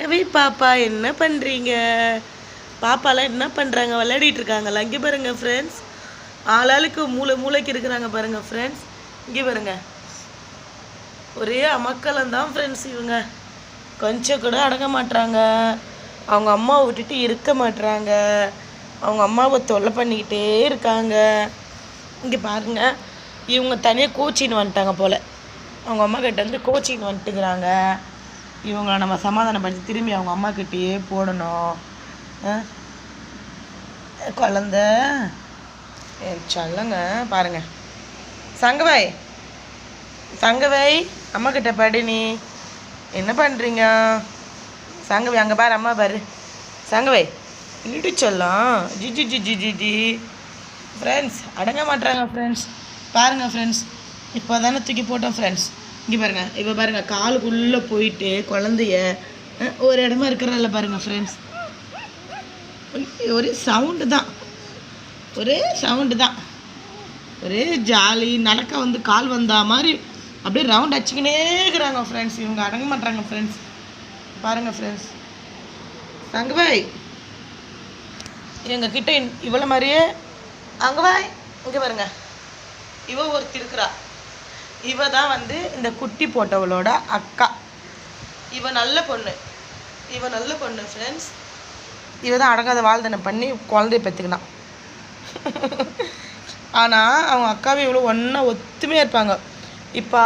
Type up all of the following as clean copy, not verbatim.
சங்கவி பாப்பா என்ன பண்ணுறீங்க? பாப்பாலாம் என்ன பண்ணுறாங்க? விளையாடிட்டு இருக்காங்களா? இங்கே பாருங்க ஃப்ரெண்ட்ஸ், ஆளாளுக்கு மூளைக்கு இருக்கிறாங்க பாருங்க ஃப்ரெண்ட்ஸ். இங்கே பாருங்க, ஒரே அமக்கலம் தான் ஃப்ரெண்ட்ஸ். இவங்க கொஞ்சம் கூட அடங்க மாட்டுறாங்க. அவங்க அம்மாவை விட்டுட்டு இருக்க மாட்டுறாங்க. அவங்க அம்மாவை தொல்லை பண்ணிக்கிட்டே இருக்காங்க. இங்கே பாருங்க, இவங்க தனியாக கோச்சின்னு வந்துட்டாங்க போல். அவங்க அம்மா கிட்ட வந்து கோச்சின்னு வந்துட்டுக்கிறாங்க. இவங்களை நம்ம சமாதானப்படுத்தி திரும்பி அவங்க அம்மா கிட்டேயே போடணும். குழந்த சொல்லுங்க பாருங்க. சங்கவை அம்மா கிட்ட படி. நீ என்ன பண்ணுறீங்க சங்கவை? அங்கே பாரு, அம்மா பாரு. சங்கவை இடிச்சொல்லாம் ஜிஜி ஜிஜி ஜிஜி. ஃப்ரெண்ட்ஸ் அடங்க மாட்டுறாங்க ஃப்ரெண்ட்ஸ். பாருங்கள் ஃப்ரெண்ட்ஸ், இப்போ தானே தூக்கி போட்டோம் ஃப்ரெண்ட்ஸ். இங்கே பாருங்கள், இப்போ பாருங்கள், காலுக்குள்ளே போயிட்டு குழந்தைய ஒரு இடமா இருக்கிறதில்ல பாருங்கள் ஃப்ரெண்ட்ஸ். ஒரே சவுண்டு தான், ஒரே ஜாலி. நடக்க வந்து கால் வந்தா மாதிரி அப்படியே ரவுண்ட் அடிச்சுக்கினே இருக்கிறாங்க ஃப்ரெண்ட்ஸ். இவங்க அடங்க மாட்டாங்க ஃப்ரெண்ட்ஸ். பாருங்கள் ஃப்ரெண்ட்ஸ், சங்கபாய் எங்ககிட்ட இவ்வளோ மாதிரியே அங்கவாய். இங்கே பாருங்க, இவ ஒருத்தி இருக்கிறா. இவ தான் வந்து இந்த குட்டி போட்டவளோட அக்கா. இவ நல்ல பொண்ணு ஃப்ரெண்ட்ஸ். இவ தான் அடங்காத வாழ்தனை பண்ணி குழந்தைய பெற்றுக்கினான். ஆனால் அவங்க அக்காவே இவ்வளோ ஒன்றா ஒத்துமையாக இருப்பாங்க. இப்போ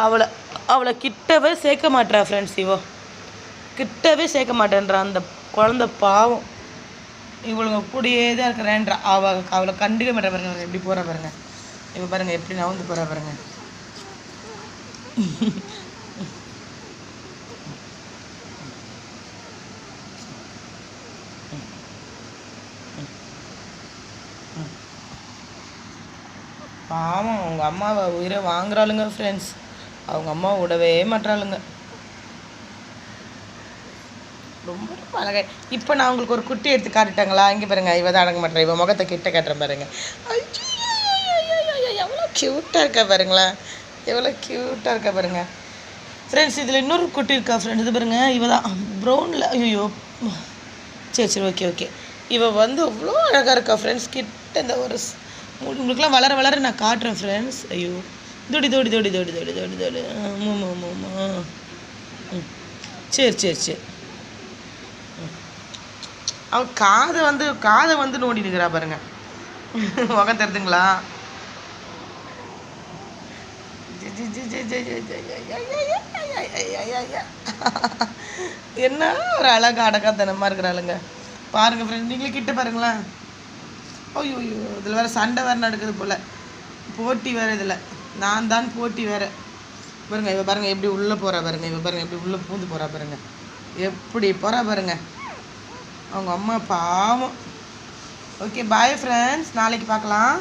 அவளை கிட்டவே சேர்க்க மாட்டா ஃப்ரெண்ட்ஸ். கிட்டவே சேர்க்க மாட்டேன்றா அந்த குழந்தை. பாவம், இவளுங்க கூடயே தான் இருக்கிறேன்றா. அவளை கண்டுக்க மாட்டேன் பாருங்க. எப்படி போகிற பாருங்க. இப்போ பாருங்கள் எப்படி நவுந்து போகிற பாருங்க. பாவம், அவங்க அம்மாவை உயிரை வாங்குறாளுங்க ஃப்ரெண்ட்ஸ். அவங்க அம்மா விடவே மாட்டாளுங்க. ரொம்ப அழகா. இப்போ நான் உங்களுக்கு ஒரு குட்டி எடுத்து காட்டுட்டாங்களா? இங்கே பாருங்க, இவ தான் அடங்க மாட்டேன். இவ முகத்தை கிட்ட காட்டுறேன் பாருங்க. எவ்வளோ க்யூட்டாக இருக்கா பாருங்களேன், எவ்வளோ க்யூட்டாக இருக்கா பாருங்க ஃப்ரெண்ட்ஸ். இதில் இன்னொரு குட்டி இருக்கா ஃப்ரெண்ட்ஸ். இது பாருங்க, இவ தான் ப்ரௌனில். ஐயோ சரி ஓகே. இவ வந்து அவ்வளோ அழகாக இருக்கா ஃப்ரெண்ட்ஸ். கிட்ட இந்த ஒரு உங்களுக்குலாம் வளர நான் காட்டுறேன் ஃப்ரெண்ட்ஸ். ஐயோ தோடி ஆமாம்மா. சரி. அவன் காதை வந்து நோண்டி நிற்கிறா பாருங்க. முகம் தெரியுதுங்களா? என்ன ஒரு அழகா அடக்காத்தனமாக இருக்கிறாளுங்க பாருங்க ஃப்ரெண்ட். நீங்களே கிட்ட பாருங்களேன். ஐயோ இதில் வேறு சண்டை வேறு நடக்குது போல். போட்டி வேறு, இதில் நான் தான் போட்டி வேறு பாருங்க. இவ பாருங்க எப்படி உள்ளே போகிறா பாருங்க. இவ பாருங்க எப்படி உள்ளே பூந்து போகிறா பாருங்க. எப்படி போகிறா பாருங்க. அவங்க அம்மா பாவம். ஓகே பாய் ஃப்ரெண்ட்ஸ், நாளைக்கு பார்க்கலாம்.